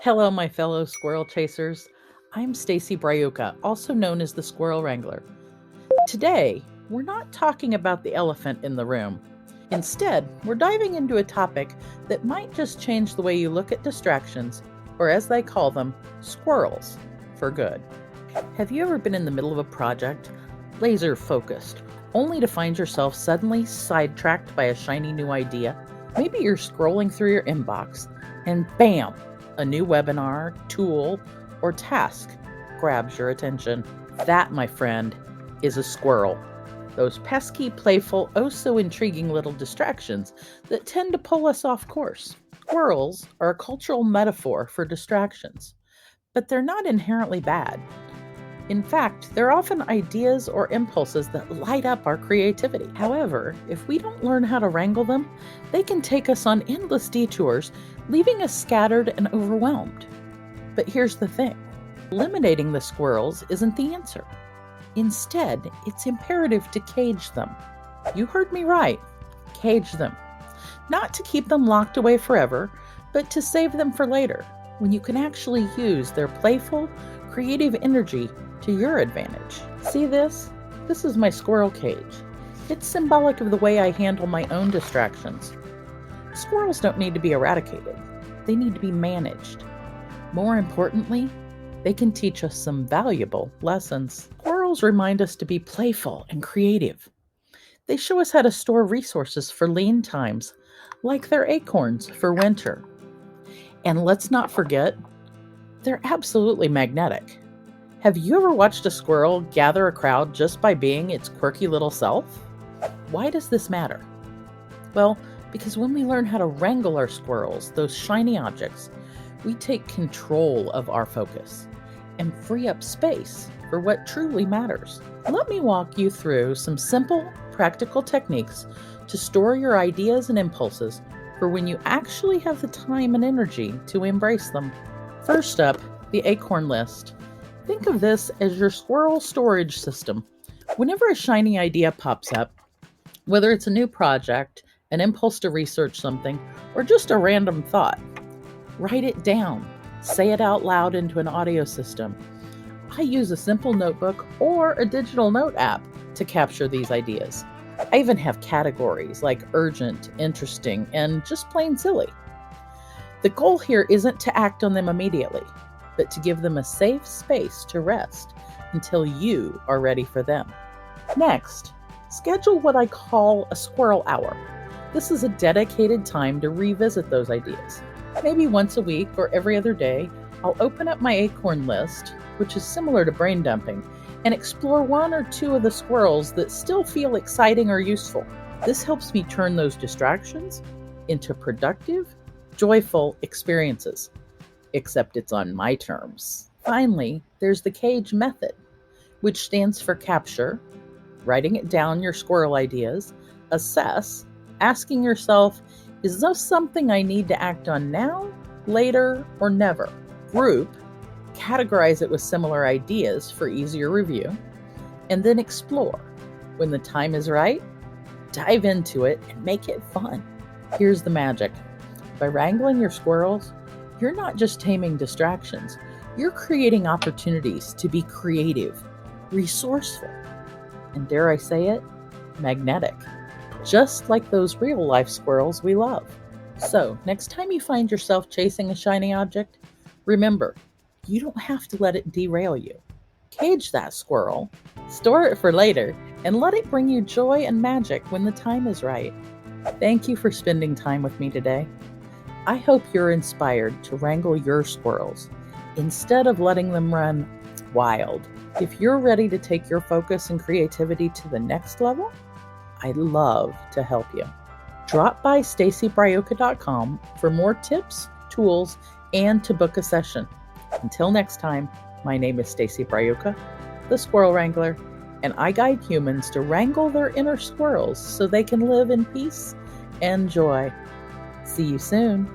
Hello, my fellow squirrel chasers. I'm Stacy Braiuka, also known as the Squirrel Wrangler. Today, we're not talking about the elephant in the room. Instead, we're diving into a topic that might just change the way you look at distractions, or as they call them, squirrels, for good. Have you ever been in the middle of a project, laser focused, only to find yourself suddenly sidetracked by a shiny new idea? Maybe you're scrolling through your inbox and bam! A new webinar, tool, or task grabs your attention. That, my friend, is a squirrel. Those pesky, playful, oh so intriguing little distractions that tend to pull us off course. Squirrels are a cultural metaphor for distractions, but they're not inherently bad. In fact, they're often ideas or impulses that light up our creativity. However, if we don't learn how to wrangle them, they can take us on endless detours, leaving us scattered and overwhelmed. But here's the thing: eliminating the squirrels isn't the answer. Instead, it's imperative to cage them. You heard me right. Cage them. Not to keep them locked away forever, but to save them for later, when you can actually use their playful, creative energy to your advantage. See this? This is my squirrel cage. It's symbolic of the way I handle my own distractions. Squirrels don't need to be eradicated. They need to be managed. More importantly, they can teach us some valuable lessons. Squirrels remind us to be playful and creative. They show us how to store resources for lean times, like their acorns for winter. And let's not forget, they're absolutely magnetic. Have you ever watched a squirrel gather a crowd just by being its quirky little self? Why does this matter? Well, because when we learn how to wrangle our squirrels, those shiny objects, we take control of our focus and free up space for what truly matters. Let me walk you through some simple, practical techniques to store your ideas and impulses for when you actually have the time and energy to embrace them. First up, the Acorn List. Think of this as your squirrel storage system. Whenever a shiny idea pops up, whether it's a new project, an impulse to research something, or just a random thought, write it down. Say it out loud into an audio system. I use a simple notebook or a digital note app to capture these ideas. I even have categories like urgent, interesting, and just plain silly. The goal here isn't to act on them immediately, but to give them a safe space to rest until you are ready for them. Next, schedule what I call a squirrel hour. This is a dedicated time to revisit those ideas. Maybe once a week or every other day, I'll open up my Acorn List, which is similar to brain dumping, and explore one or two of the squirrels that still feel exciting or useful. This helps me turn those distractions into productive, joyful experiences. Except it's on my terms. Finally, there's the CAGE method, which stands for capture, writing it down your squirrel ideas, assess, asking yourself, is this something I need to act on now, later, or never? Group, categorize it with similar ideas for easier review, and then explore. When the time is right, dive into it and make it fun. Here's the magic. By wrangling your squirrels, you're not just taming distractions, you're creating opportunities to be creative, resourceful, and dare I say it, magnetic. Just like those real-life squirrels we love. So, next time you find yourself chasing a shiny object, remember, you don't have to let it derail you. Cage that squirrel, store it for later, and let it bring you joy and magic when the time is right. Thank you for spending time with me today. I hope you're inspired to wrangle your squirrels instead of letting them run wild. If you're ready to take your focus and creativity to the next level, I'd love to help you. Drop by stacybraiuka.com for more tips, tools, and to book a session. Until next time, my name is Stacy Braiuka, the Squirrel Wrangler, and I guide humans to wrangle their inner squirrels so they can live in peace and joy. See you soon.